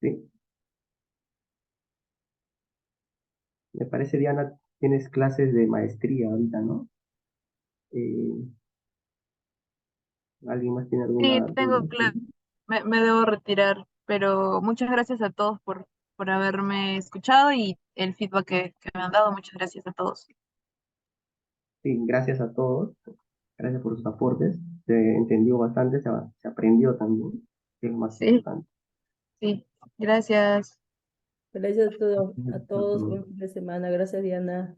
Sí. Me parece, Diana, tienes clases de maestría ahorita, ¿no? Eh, ¿Alguien más tiene Sí, alguna tengo duda? claro, me debo retirar, pero muchas gracias a todos por haberme escuchado y el feedback que me han dado. Muchas gracias a todos. Sí, gracias a todos. Gracias por sus aportes. Se entendió bastante, se aprendió también, que es lo más Sí, importante. sí, gracias. Gracias a todos, Gracias a todos. buen fin de semana. Gracias, Diana.